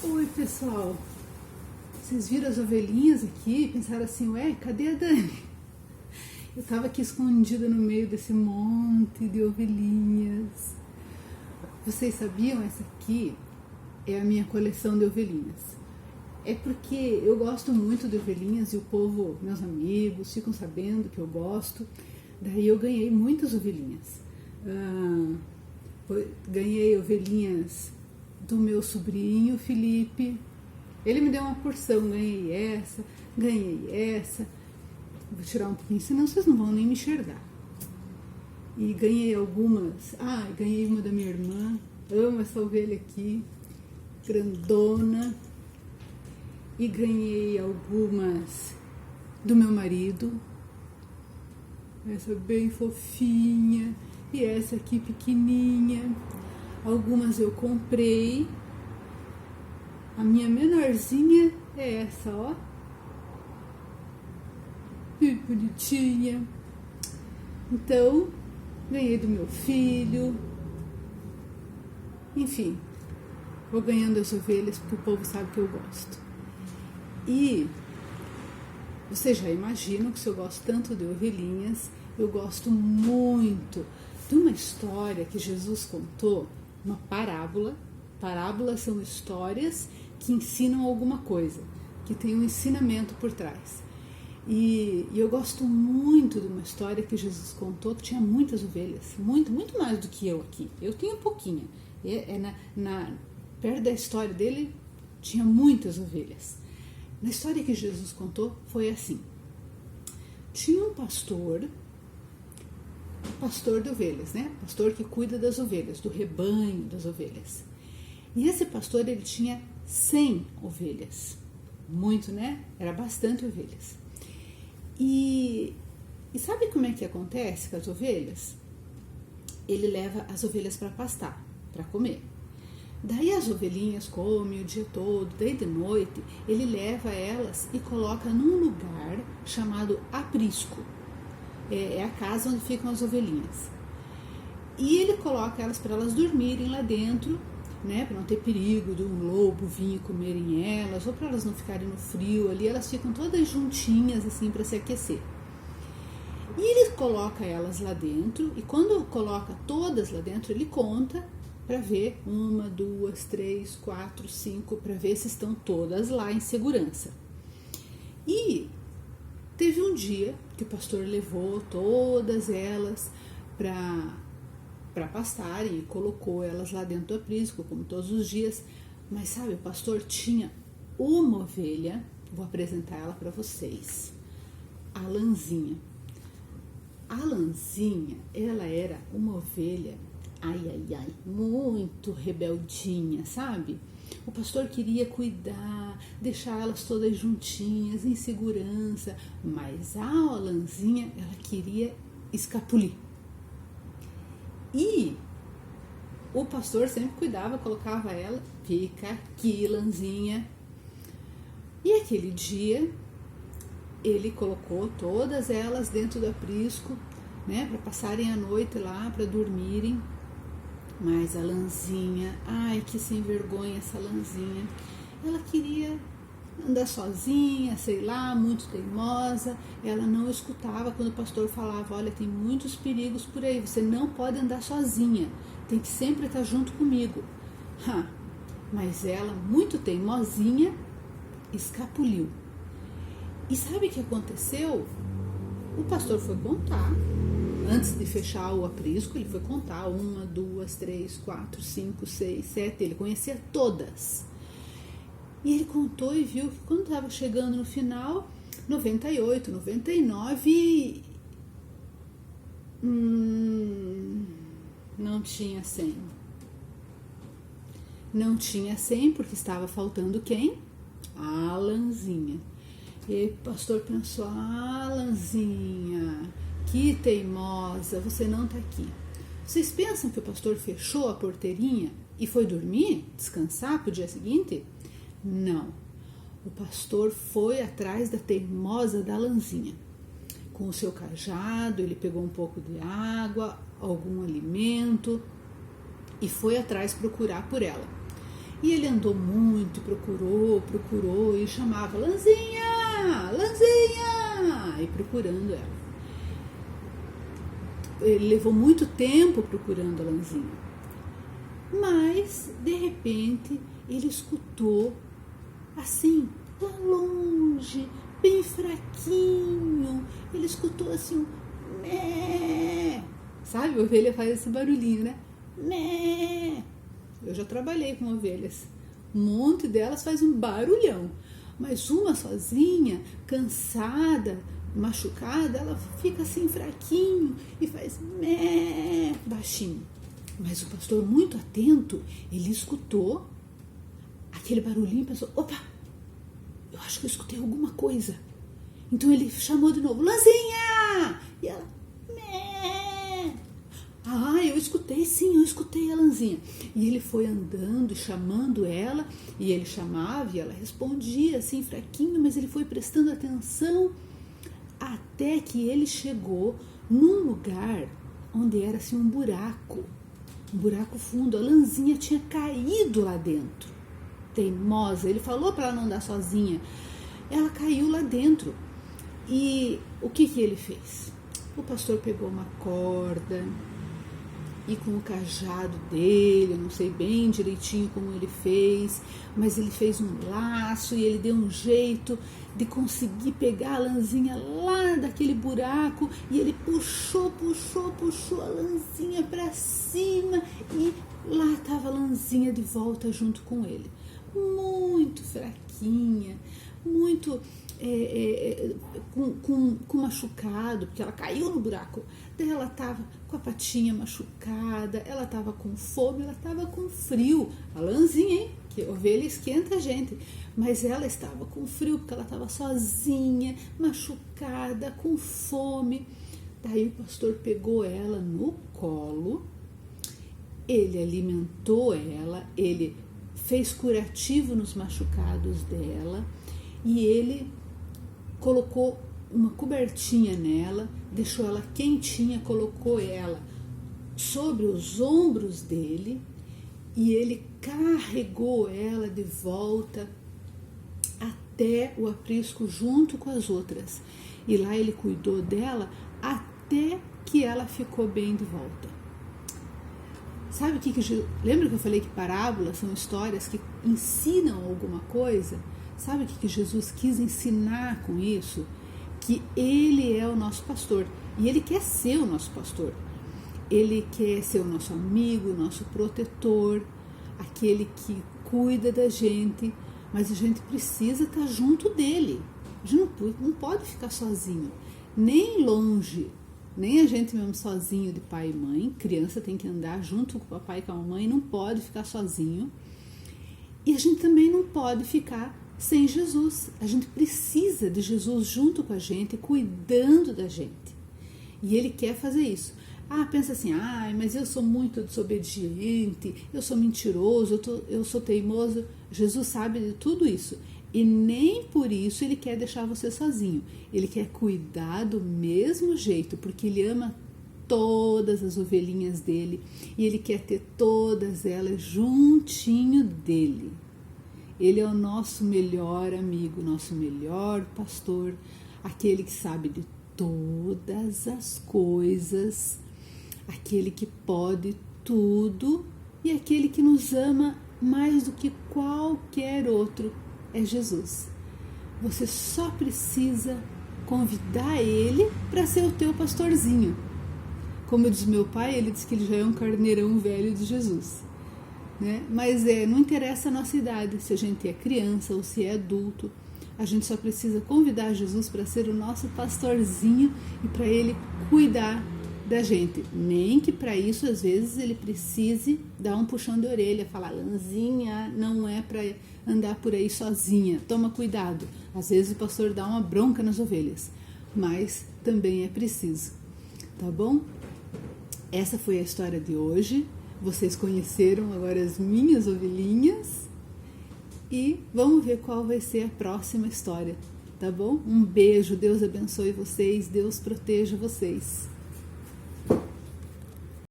Oi, pessoal. Vocês viram as ovelhinhas aqui e pensaram assim, ué, cadê a Dani? Eu tava aqui escondida no meio desse monte de ovelhinhas. Vocês sabiam? Essa aqui é a minha coleção de ovelhinhas. É porque eu gosto muito de ovelhinhas e o povo, meus amigos, ficam sabendo que eu gosto. Daí eu ganhei muitas ovelhinhas. Ganhei ovelhinhas do meu sobrinho Felipe. Ele me deu uma porção, ganhei essa. Vou tirar um pouquinho, senão vocês não vão nem me enxergar. E ganhei algumas. Ganhei uma da minha irmã. Amo essa ovelha aqui, grandona. E ganhei algumas do meu marido. Essa bem fofinha. E essa aqui pequenininha. Algumas eu comprei. A minha menorzinha é essa, ó. Que bonitinha. Então, ganhei do meu filho. Enfim, vou ganhando as ovelhas porque o povo sabe que eu gosto. E vocês já imaginam que se eu gosto tanto de ovelhinhas, eu gosto muito de uma história que Jesus contou, uma parábola. Parábolas são histórias que ensinam alguma coisa, que tem um ensinamento por trás. E eu gosto muito de uma história que Jesus contou, que tinha muitas ovelhas, muito mais do que eu aqui. Eu tenho pouquinha. Perto da história dele, tinha muitas ovelhas. Na história que Jesus contou, foi assim. Tinha um pastor de ovelhas, né? Pastor que cuida das ovelhas, do rebanho das ovelhas. E esse pastor, ele tinha 100 ovelhas. Muito, né? Era bastante ovelhas. E sabe como é que acontece com as ovelhas? Ele leva as ovelhas para pastar, para comer. Daí as ovelhinhas comem o dia todo, daí de noite ele leva elas e coloca num lugar chamado aprisco. É a casa onde ficam as ovelhinhas. E ele coloca elas para elas dormirem lá dentro, né, para não ter perigo de um lobo vir comerem elas, ou para elas não ficarem no frio ali, elas ficam todas juntinhas assim para se aquecer. E ele coloca elas lá dentro, e quando coloca todas lá dentro, ele conta para ver 1, 2, 3, 4, 5, para ver se estão todas lá em segurança. E teve um dia que o pastor levou todas elas para pastarem e colocou elas lá dentro do aprisco, como todos os dias. Mas sabe, o pastor tinha uma ovelha, vou apresentar ela para vocês, a Lanzinha. A Lanzinha, ela era uma ovelha, muito rebeldinha, sabe? O pastor queria cuidar, deixar elas todas juntinhas, em segurança, mas a Lanzinha, ela queria escapulir. E o pastor sempre cuidava, colocava ela, fica aqui, Lanzinha. E aquele dia, ele colocou todas elas dentro do aprisco, né, para passarem a noite lá, para dormirem. Mas a Lanzinha, que sem vergonha essa Lanzinha, ela queria andar sozinha, sei lá, muito teimosa. Ela não escutava quando o pastor falava, olha, tem muitos perigos por aí, você não pode andar sozinha, tem que sempre estar junto comigo. Mas ela, muito teimosinha, escapuliu. E sabe o que aconteceu? O pastor foi contar, antes de fechar o aprisco, ele foi contar 1, 2, 3, 4, 5, 6, 7, ele conhecia todas. E ele contou e viu que quando estava chegando no final, 98, 99, não tinha 100. Não tinha 100 porque estava faltando quem? A Lanzinha. E o pastor pensou, Lanzinha, que teimosa, você não está aqui. Vocês pensam que o pastor fechou a porteirinha e foi dormir, descansar para o dia seguinte? Não, o pastor foi atrás da teimosa da Lanzinha. Com o seu cajado, ele pegou um pouco de água, algum alimento e foi atrás procurar por ela. E ele andou muito, procurou e chamava: Lanzinha, Lanzinha, e procurando ela. Ele levou muito tempo procurando a Lanzinha, mas de repente ele escutou assim, lá longe, bem fraquinho, ele escutou assim um mé. Sabe, a ovelha faz esse barulhinho, né? Mé. Eu já trabalhei com ovelhas, um monte delas faz um barulhão, mas uma sozinha, cansada, machucada, ela fica assim fraquinho e faz mé, baixinho. Mas o pastor, muito atento, ele escutou aquele barulhinho e pensou: opa, eu acho que eu escutei alguma coisa. Então ele chamou de novo: Lanzinha! E ela: mé. Ah, eu escutei, sim, eu escutei a Lanzinha. E ele foi andando, chamando ela, e ele chamava e ela respondia assim, fraquinho, mas ele foi prestando atenção até que ele chegou num lugar onde era assim um buraco fundo. A Lanzinha tinha caído lá dentro, teimosa. Ele falou para ela não andar sozinha, ela caiu lá dentro. E o que ele fez? O pastor pegou uma corda e com o cajado dele, eu não sei bem direitinho como ele fez, mas ele fez um laço e ele deu um jeito de conseguir pegar a Lanzinha lá daquele buraco, e ele puxou a Lanzinha para cima, e lá estava a Lanzinha de volta junto com ele, muito fraquinha, muito com machucado, porque ela caiu no buraco. Daí ela estava com a patinha machucada, ela estava com fome, ela estava com frio. A Lanzinha, hein? Que ovelha esquenta a gente, mas ela estava com frio porque ela estava sozinha, machucada, com fome. Daí o pastor pegou ela no colo, ele alimentou ela, ele fez curativo nos machucados dela, e ele colocou uma cobertinha nela, deixou ela quentinha, colocou ela sobre os ombros dele, e ele carregou ela de volta até o aprisco junto com as outras. E lá ele cuidou dela até que ela ficou bem de volta. Sabe o que lembra que eu falei que parábolas são histórias que ensinam alguma coisa? Sabe o que Jesus quis ensinar com isso? Que ele é o nosso pastor, e ele quer ser o nosso pastor. Ele quer ser o nosso amigo, o nosso protetor, aquele que cuida da gente, mas a gente precisa estar junto dele. A gente não pode ficar sozinho, nem longe, nem a gente mesmo sozinho de pai e mãe. Criança tem que andar junto com o papai e com a mamãe, não pode ficar sozinho. E a gente também não pode ficar sem Jesus. A gente precisa de Jesus junto com a gente, cuidando da gente. E ele quer fazer isso. Pensa assim: mas eu sou muito desobediente, eu sou mentiroso, eu sou teimoso. Jesus sabe de tudo isso. E nem por isso ele quer deixar você sozinho. Ele quer cuidar do mesmo jeito, porque ele ama todas as ovelhinhas dele. E ele quer ter todas elas juntinho dele. Ele é o nosso melhor amigo, nosso melhor pastor, aquele que sabe de todas as coisas, aquele que pode tudo e aquele que nos ama mais do que qualquer outro é Jesus. Você só precisa convidar ele para ser o teu pastorzinho. Como diz meu pai, ele diz que ele já é um carneirão velho de Jesus. Né? Mas não interessa a nossa idade, se a gente é criança ou se é adulto, a gente só precisa convidar Jesus para ser o nosso pastorzinho e para ele cuidar da gente. Nem que para isso às vezes ele precise dar um puxão de orelha, falar: Lanzinha, não é para andar por aí sozinha, toma cuidado. Às vezes o pastor dá uma bronca nas ovelhas, mas também é preciso, tá bom? Essa foi a história de hoje. Vocês conheceram agora as minhas ovelhinhas e vamos ver qual vai ser a próxima história, tá bom? Um beijo, Deus abençoe vocês, Deus proteja vocês.